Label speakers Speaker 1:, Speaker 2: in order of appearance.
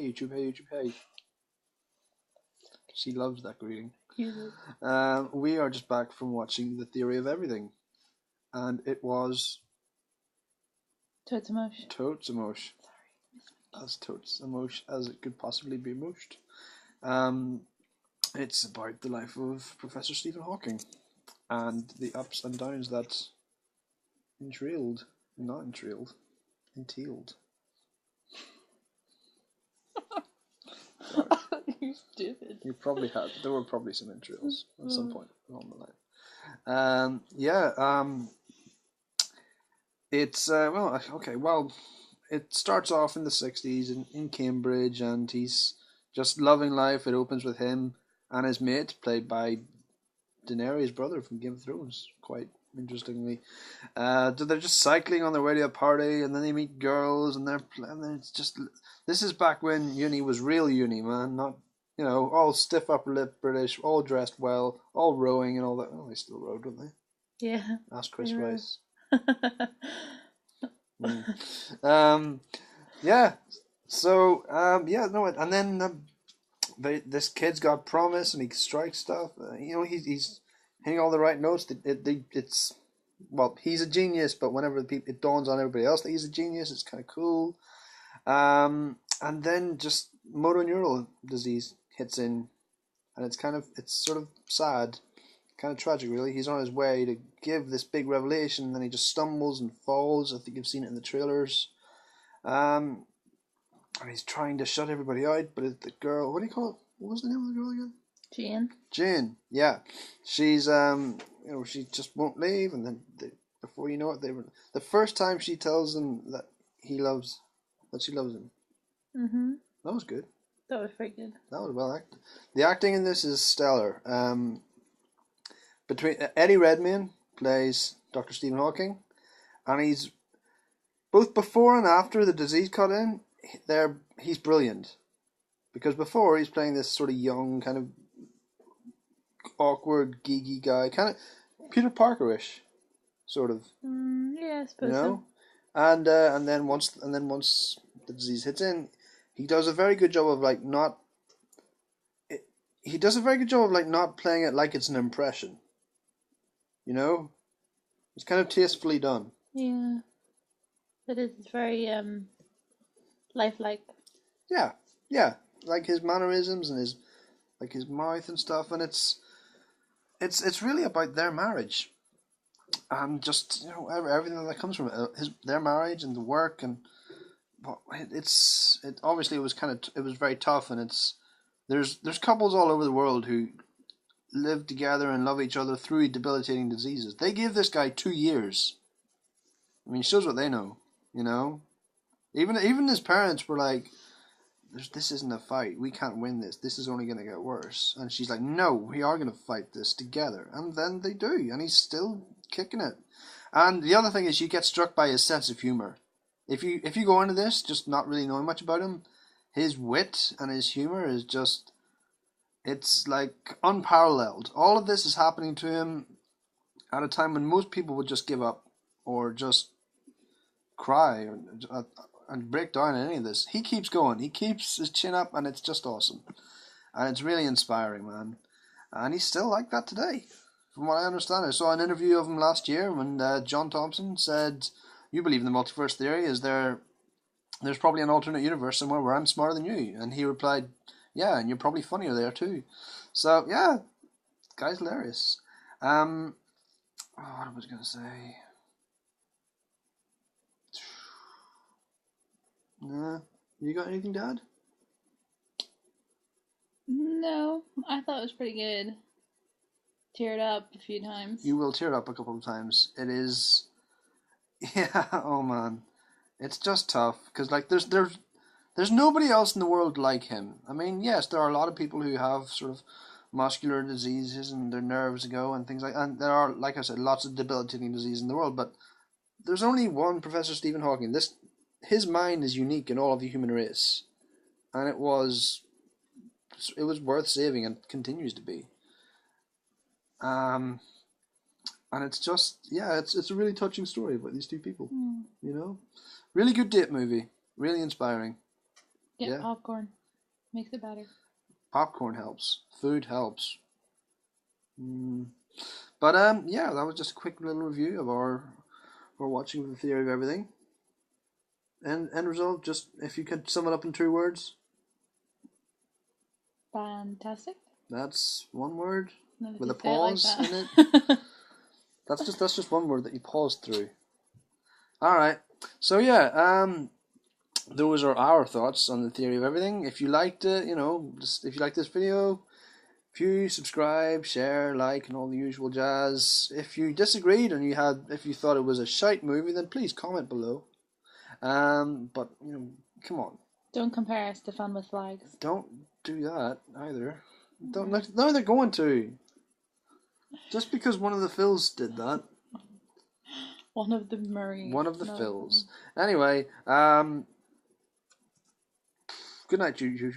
Speaker 1: YouTube, hey, YouTube, hey. She loves that greeting.
Speaker 2: Cute.
Speaker 1: We are just back from watching The Theory of Everything, and it was
Speaker 2: Totes emotion.
Speaker 1: totes emotion. As totes emotion as it could possibly be mushed. It's about the life of Professor Stephen Hawking and the ups and downs that entailed.
Speaker 2: You're stupid.
Speaker 1: You probably had. There were probably some entrails at some point along the line. It's it starts off in the 60s in Cambridge, and he's just loving life. It opens with him and his mate, played by Daenerys' brother from Game of Thrones, quite interestingly. They're just cycling on their way to a party, and then they meet girls, and then it's just, this is back when uni was real uni, man, not, all stiff upper lip British, all dressed well, all rowing and all that. Well, they still rowed, don't they?
Speaker 2: Yeah.
Speaker 1: Ask Chris
Speaker 2: Yeah.
Speaker 1: Rice. Yeah. So, and then this kid's got promise, and he strikes stuff. He's hitting all the right notes. He's a genius, but whenever it dawns on everybody else that he's a genius, it's kind of cool. And then just motor neural disease hits in, and it's sort of sad, kind of tragic, really. He's on his way to give this big revelation, and then he just stumbles and falls. I think you've seen it in the trailers. And he's trying to shut everybody out, but the girl, what do you call it? What was the name of the girl again? Jane, yeah. She's, she just won't leave, and then before you know it, the first time she tells him that she loves him.
Speaker 2: Mm-hmm.
Speaker 1: That was good.
Speaker 2: That was pretty good.
Speaker 1: That was well acted. The acting in this is stellar. Between Eddie Redmayne plays Dr. Stephen Hawking, and he's both before and after the disease cut in. He's brilliant, because before he's playing this sort of young, kind of awkward, geeky guy, kind of Peter Parker-ish, sort of.
Speaker 2: Yeah, I suppose so.
Speaker 1: And then once the disease hits in, he does a very good job of not playing it like it's an impression. It's kind of tastefully done.
Speaker 2: Yeah, it is. It's very lifelike.
Speaker 1: Yeah, like his mannerisms and his mouth and stuff, and it's really about their marriage, and just everything that comes from it, their marriage and the work, and obviously it was very tough, and there's couples all over the world who live together and love each other through debilitating diseases. They gave this guy 2 years. I mean, it shows what they know, Even his parents were like, this isn't a fight. We can't win this. This is only going to get worse. And she's like, no, we are going to fight this together. And then they do. And he's still kicking it. And the other thing is, you get struck by his sense of humor. If you go into this just not really knowing much about him, his wit and his humor is just, it's like unparalleled. All of this is happening to him at a time when most people would just give up or just cry and break down in any of this. He keeps going. He keeps his chin up, and it's just awesome. And it's really inspiring, man. And he's still like that today, from what I understand. I saw an interview of him last year when John Thompson said, "You believe in the multiverse theory? There's probably an alternate universe somewhere where I'm smarter than you?" And he replied, "Yeah, and you're probably funnier there too." So yeah, the guy's hilarious. What I was gonna say. Nah, you got anything to add?
Speaker 2: No, I thought it was pretty good. Teared up a few times.
Speaker 1: You will tear up a couple of times. It is, yeah. Oh man, it's just tough because there's nobody else in the world like him. I mean, yes, there are a lot of people who have sort of muscular diseases and their nerves go and things and there are, like I said, lots of debilitating diseases in the world, but there's only one Professor Stephen Hawking. His mind is unique in all of the human race, and it was worth saving and continues to be. And it's just, it's a really touching story about these two people. Really good date movie, really inspiring.
Speaker 2: Get
Speaker 1: Yeah.
Speaker 2: popcorn. Makes it better.
Speaker 1: Popcorn helps. Food helps. But yeah, that was just a quick little review of our watching The Theory of Everything. And end result, just if you could sum it up in 2 words.
Speaker 2: Fantastic.
Speaker 1: That's one word
Speaker 2: No,
Speaker 1: with a
Speaker 2: you say it like
Speaker 1: pause in it.
Speaker 2: that.
Speaker 1: That's just one word that you paused through. All right. So yeah, those are our thoughts on The Theory of Everything. If you liked it, just if you liked this video, if you subscribe, share, like, and all the usual jazz. If you disagreed and if you thought it was a shite movie, then please comment below. But come on.
Speaker 2: Don't compare us to Fun with Flags.
Speaker 1: Don't do that either. Don't. No, they're going to. Just because one of the Phils did that.
Speaker 2: One of the Murray.
Speaker 1: One of the
Speaker 2: no.
Speaker 1: Phils. Anyway, good night, you.